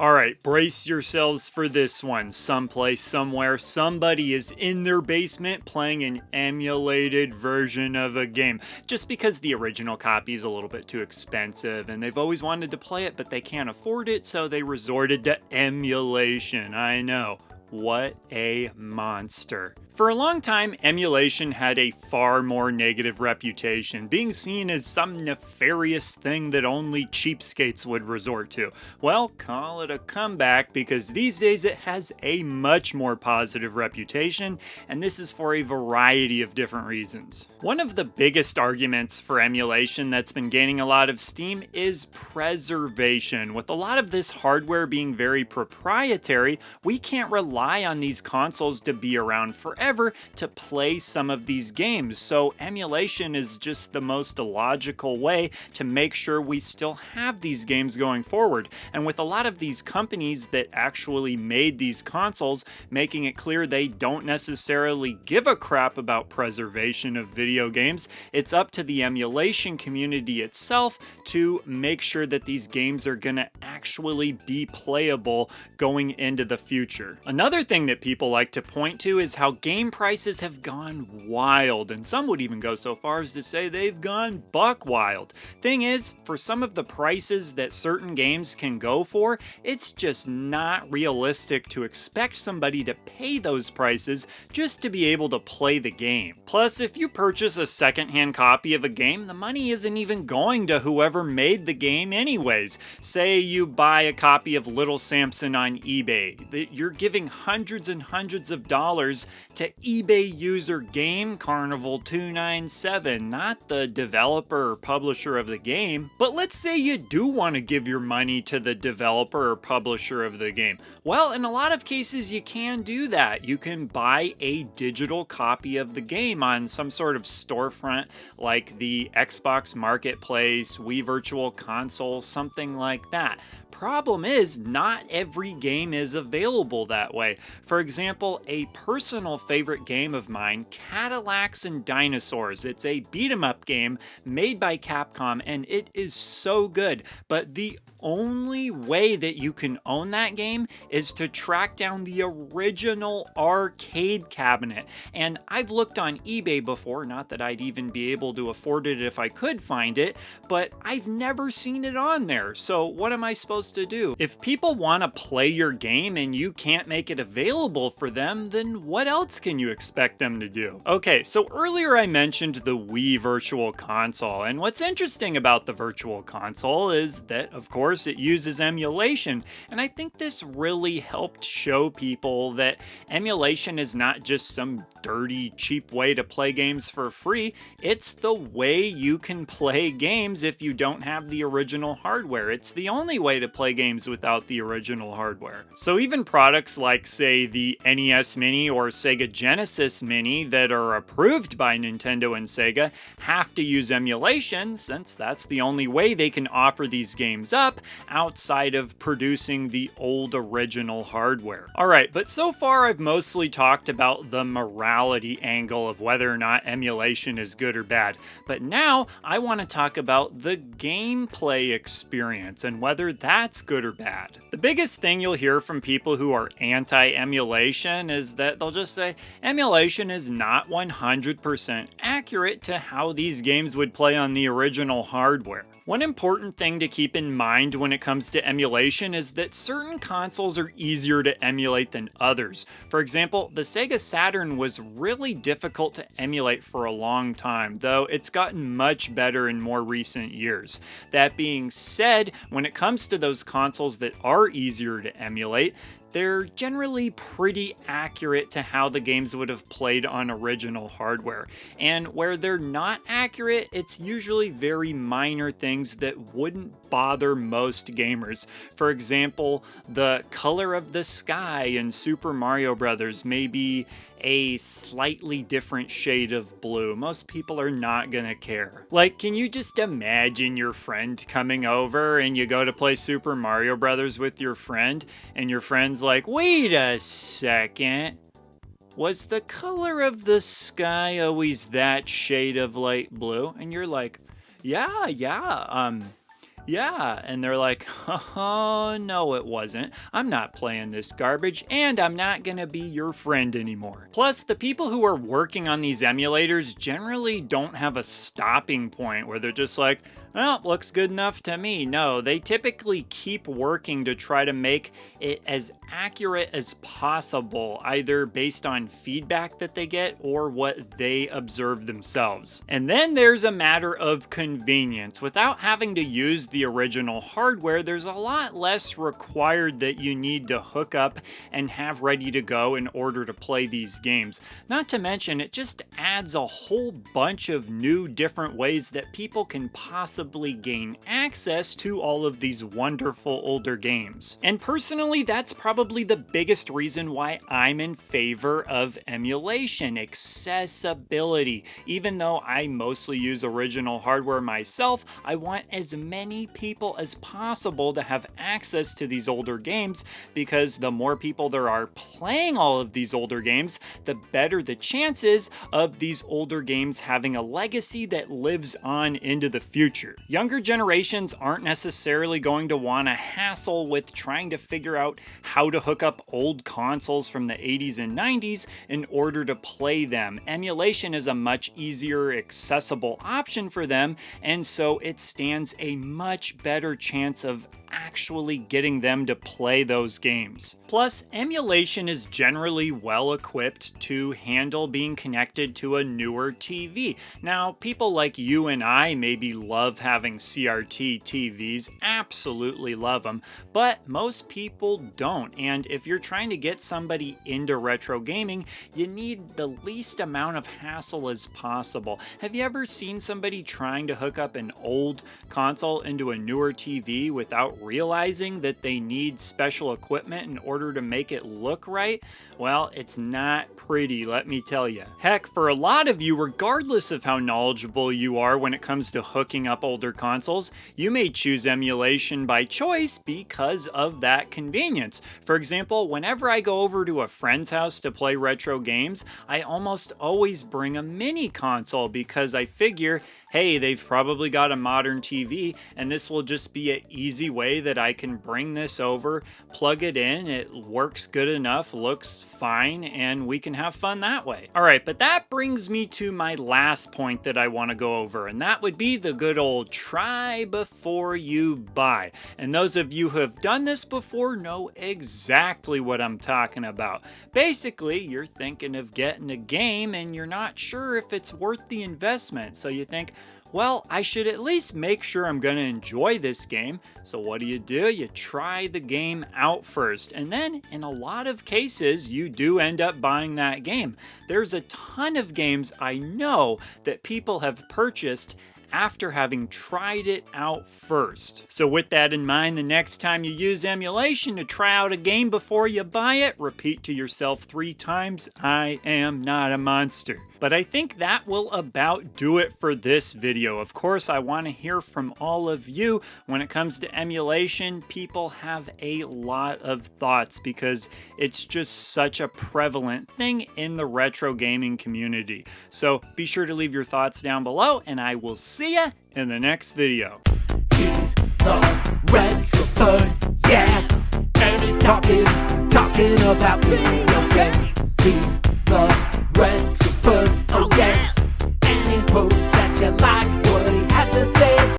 Alright, brace yourselves for this one. Someplace, somewhere, somebody is in their basement playing an emulated version of a game. Just because the original copy is a little bit too expensive and they've always wanted to play it, but they can't afford it, so they resorted to emulation. I know. What a monster. For a long time, emulation had a far more negative reputation, being seen as some nefarious thing that only cheapskates would resort to. Well, call it a comeback, because these days it has a much more positive reputation, and this is for a variety of different reasons. One of the biggest arguments for emulation that's been gaining a lot of steam is preservation. With a lot of this hardware being very proprietary, we can't rely on these consoles to be around forever to play some of these games, so emulation is just the most logical way to make sure we still have these games going forward. And with a lot of these companies that actually made these consoles making it clear they don't necessarily give a crap about preservation of video games, it's up to the emulation community itself to make sure that these games are gonna actually be playable going into the future. Another thing that people like to point to is how game prices have gone wild, and some would even go so far as to say they've gone buck wild. Thing is, for some of the prices that certain games can go for, it's just not realistic to expect somebody to pay those prices just to be able to play the game. Plus, if you purchase a secondhand copy of a game, the money isn't even going to whoever made the game anyways. Say you buy a copy of Little Samson on eBay, you're giving hundreds and hundreds of dollars to eBay user Game Carnival 297, not the developer or publisher of the game. But let's say you do want to give your money to the developer or publisher of the game. Well, in a lot of cases you can do that. You can buy a digital copy of the game on some sort of storefront like the Xbox Marketplace, Wii Virtual Console, something like that. Problem is, not every game is available that way. For example, a personal favorite game of mine, Cadillacs and Dinosaurs. It's a beat-em-up game made by Capcom, and it is so good, but the only way that you can own that game is to track down the original arcade cabinet. And I've looked on eBay before, not that I'd even be able to afford it if I could find it, but I've never seen it on there. So what am I supposed to do? If people want to play your game and you can't make it available for them, then what else can you expect them to do? Okay, so earlier I mentioned the Wii Virtual Console, and what's interesting about the Virtual Console is that, of course, it uses emulation, and I think this really helped show people that emulation is not just some dirty, cheap way to play games for free. It's the way you can play games if you don't have the original hardware. It's the only way to play games without the original hardware. So even products like, say, the NES Mini or Sega Genesis Mini that are approved by Nintendo and Sega have to use emulation, since that's the only way they can offer these games up outside of producing the old original hardware. Alright, but so far I've mostly talked about the morality angle of whether or not emulation is good or bad, but now I want to talk about the gameplay experience and whether that's good or bad. The biggest thing you'll hear from people who are anti-emulation is that they'll just say emulation is not 100% accurate to how these games would play on the original hardware. One important thing to keep in mind when it comes to emulation is that certain consoles are easier to emulate than others. For example, the Sega Saturn was really difficult to emulate for a long time, though it's gotten much better in more recent years. That being said, when it comes to those consoles that are easier to emulate, they're generally pretty accurate to how the games would have played on original hardware. And where they're not accurate, it's usually very minor things that wouldn't bother most gamers. For example, the color of the sky in Super Mario Bros. May be a slightly different shade of blue. Most people are not gonna care. Like, can you just imagine your friend coming over and you go to play Super Mario Brothers with your friend, and your friend's like, wait a second, was the color of the sky always that shade of light blue? And you're like, yeah, Yeah, and they're like, oh, no, it wasn't. I'm not playing this garbage, and I'm not gonna be your friend anymore. Plus, the people who are working on these emulators generally don't have a stopping point where they're just like, well, looks good enough to me. No, they typically keep working to try to make it as accurate as possible, either based on feedback that they get or what they observe themselves. And then there's a matter of convenience. Without having to use the original hardware, there's a lot less required that you need to hook up and have ready to go in order to play these games. Not to mention, it just adds a whole bunch of new different ways that people can possibly gain access to all of these wonderful older games. And personally, that's probably the biggest reason why I'm in favor of emulation: accessibility. Even though I mostly use original hardware myself, I want as many people as possible to have access to these older games, because the more people there are playing all of these older games, the better the chances of these older games having a legacy that lives on into the future. Younger generations aren't necessarily going to want to hassle with trying to figure out how to hook up old consoles from the 80s and 90s in order to play them. Emulation is a much easier, accessible option for them, and so it stands a much better chance of actually getting them to play those games. Plus, emulation is generally well equipped to handle being connected to a newer TV. Now, people like you and I maybe love having CRT TVs, absolutely love them, but most people don't. And if you're trying to get somebody into retro gaming, you need the least amount of hassle as possible. Have you ever seen somebody trying to hook up an old console into a newer TV without realizing that they need special equipment in order to make it look right? Well, it's not pretty, let me tell you. Heck, for a lot of you, regardless of how knowledgeable you are when it comes to hooking up older consoles, you may choose emulation by choice because of that convenience. For example, whenever I go over to a friend's house to play retro games, I almost always bring a mini console because I figure, hey, they've probably got a modern TV, and this will just be an easy way that I can bring this over, plug it in, it works good enough, looks fine, and we can have fun that way. All right, but that brings me to my last point that I want to go over, and that would be the good old try before you buy. And those of you who have done this before know exactly what I'm talking about. Basically, you're thinking of getting a game and you're not sure if it's worth the investment, so you think, well, I should at least make sure I'm going to enjoy this game. So what do? You try the game out first. And then, in a lot of cases, you do end up buying that game. There's a ton of games I know that people have purchased after having tried it out first. So with that in mind, the next time you use emulation to try out a game before you buy it, repeat to yourself 3 times, I am not a monster. But I think that will about do it for this video. Of course, I want to hear from all of you. When it comes to emulation, people have a lot of thoughts because it's just such a prevalent thing in the retro gaming community. So be sure to leave your thoughts down below, and I will see ya in the next video. He's the retro bird, yeah, and he's talking about video games. He's the retro